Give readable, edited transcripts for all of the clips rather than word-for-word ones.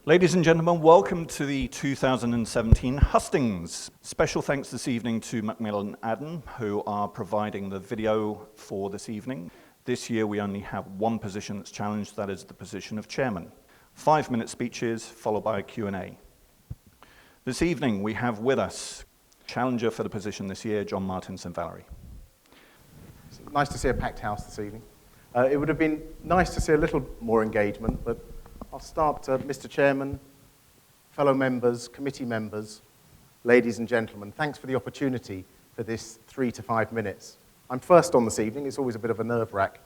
Ladies and gentlemen, welcome to the 2017 Hustings. Special thanks this evening to Macmillan Adden, who are providing the video for this evening. This year we only have one position that's challenged, that is the position of chairman. 5-minute speeches followed by a Q&A. This evening we have with us challenger for the position this year, John Martin St.Valery. It's nice to see a packed house this evening. It would have been nice to see a little more engagement, but I'll start, Mr. Chairman, fellow members, committee members, ladies and gentlemen. Thanks for the opportunity for this 3 to 5 minutes. I'm first on this evening. It's always a bit of a nerve-wrack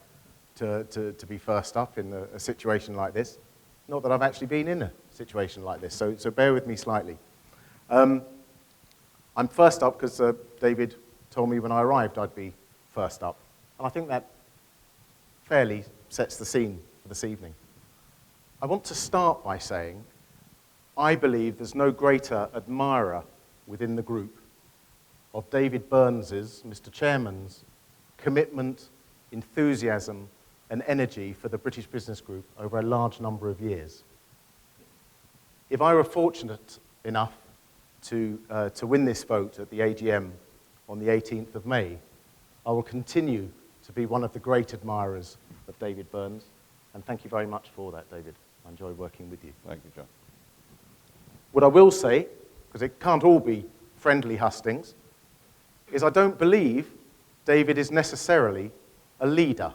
to be first up in a situation like this. Not that I've actually been in a situation like this, so bear with me slightly. I'm first up because David told me when I arrived I'd be first up. And I think that fairly sets the scene for this evening. I want to start by saying I believe there's no greater admirer within the group of David Burns's, Mr. Chairman's, commitment, enthusiasm and energy for the British Business Group over a large number of years. If I were fortunate enough to win this vote at the AGM on the 18th of May, I will continue to be one of the great admirers of David Burns, and thank you very much for that, David. I enjoy working with you. Thank you, John. What I will say, because it can't all be friendly hustings, is I don't believe David is necessarily a leader.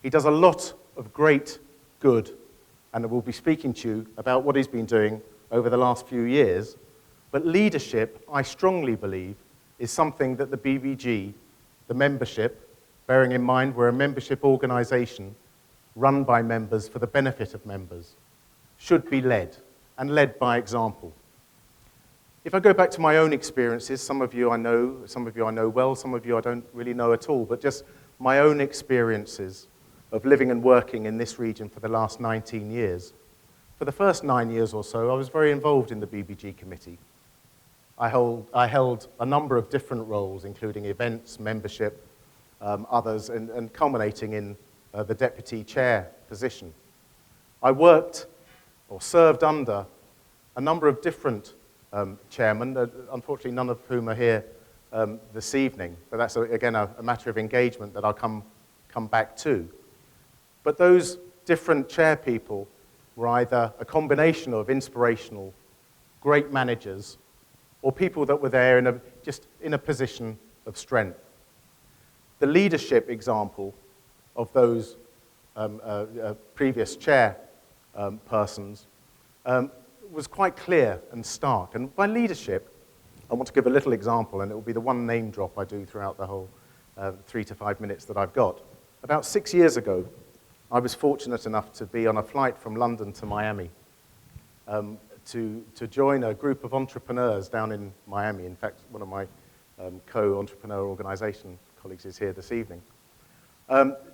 He does a lot of great good, and I will be speaking to you about what he's been doing over the last few years, but leadership, I strongly believe, is something that the BBG, the membership, bearing in mind we're a membership organisation run by members for the benefit of members, should be led, and led by example. If I go back to my own experiences, some of you I know well, some of you I don't really know at all, but just my own experiences of living and working in this region for the last 19 years. For the first 9 years or so, I was very involved in the BBG committee. I held a number of different roles, including events, membership, others, and culminating in the deputy chair position. I worked or served under a number of different chairmen, unfortunately none of whom are here this evening, but that's again a matter of engagement that I'll come back to. But those different chair people were either a combination of inspirational, great managers, or people that were there just in a position of strength. The leadership example of those previous chair persons was quite clear and stark. And by leadership, I want to give a little example, and it will be the one name drop I do throughout the whole 3 to 5 minutes that I've got. About 6 years ago, I was fortunate enough to be on a flight from London to Miami to join a group of entrepreneurs down in Miami. In fact, one of my co-entrepreneur organisation colleagues is here this evening.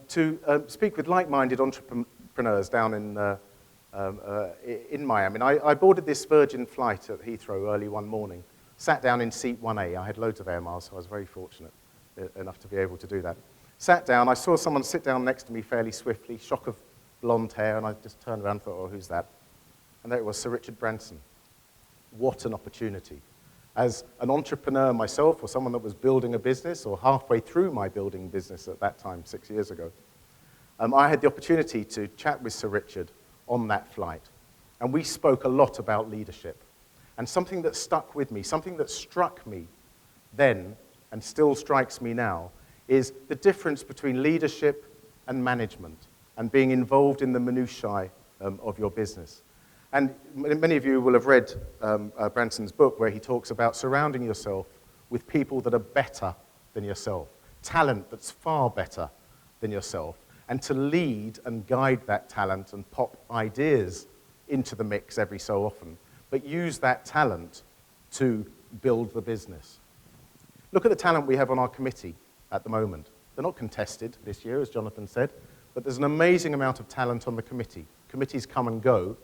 To speak with like-minded entrepreneurs down in Miami. And I boarded this Virgin flight at Heathrow early one morning, sat down in seat 1A. I had loads of air miles, so I was very fortunate enough to be able to do that. Sat down, I saw someone sit down next to me fairly swiftly, shock of blonde hair, and I just turned around and thought, oh, who's that? And there it was, Sir Richard Branson. What an opportunity. As an entrepreneur myself, or someone that was building a business, or halfway through my building business at that time, 6 years ago, I had the opportunity to chat with Sir Richard on that flight. And we spoke a lot about leadership. And something that stuck with me, something that struck me then, and still strikes me now, is the difference between leadership and management, and being involved in the minutiae of your business. And many of you will have read Branson's book where he talks about surrounding yourself with people that are better than yourself, talent that's far better than yourself, and to lead and guide that talent and pop ideas into the mix every so often, but use that talent to build the business. Look at the talent we have on our committee at the moment. They're not contested this year, as Jonathan said, but there's an amazing amount of talent on the committee. Committees come and go,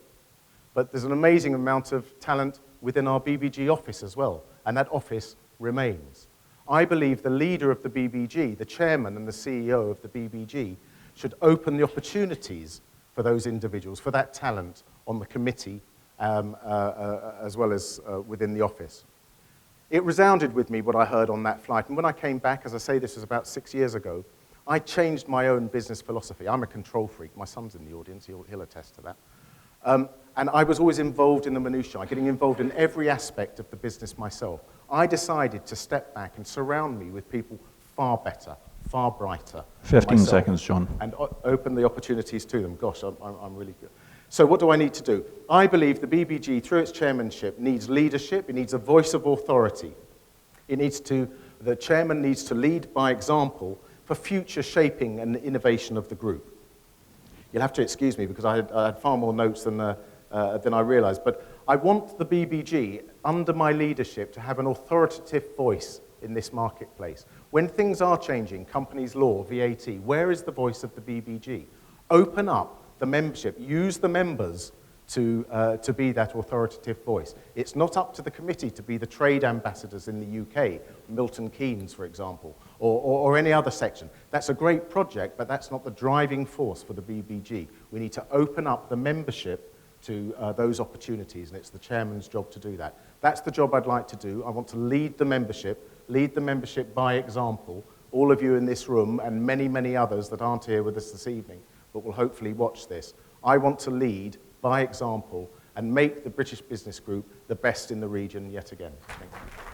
but there's an amazing amount of talent within our BBG office as well, and that office remains. I believe the leader of the BBG, the chairman and the CEO of the BBG, should open the opportunities for those individuals, for that talent on the committee as well as within the office. It resounded with me what I heard on that flight, and when I came back, as I say, this was about 6 years ago, I changed my own business philosophy. I'm a control freak. My son's in the audience, he'll attest to that. And I was always involved in the minutiae, getting involved in every aspect of the business myself. I decided to step back and surround me with people far better, far brighter. 15 seconds, John. And open the opportunities to them. Gosh, I'm really good. So what do I need to do? I believe the BBG, through its chairmanship, needs leadership. It needs a voice of authority. The chairman needs to lead by example for future shaping and innovation of the group. You'll have to excuse me because I had far more notes than I realized, but I want the BBG, under my leadership, to have an authoritative voice in this marketplace. When things are changing, companies law, VAT, where is the voice of the BBG? Open up the membership, use the members to be that authoritative voice. It's not up to the committee to be the trade ambassadors in the UK, Milton Keynes, for example, or any other section. That's a great project, but that's not the driving force for the BBG. We need to open up the membership to those opportunities, and it's the chairman's job to do that. That's the job I'd like to do. I want to lead the membership by example, all of you in this room and many, many others that aren't here with us this evening, but will hopefully watch this. I want to lead by example and make the British Business Group the best in the region yet again. Thank you.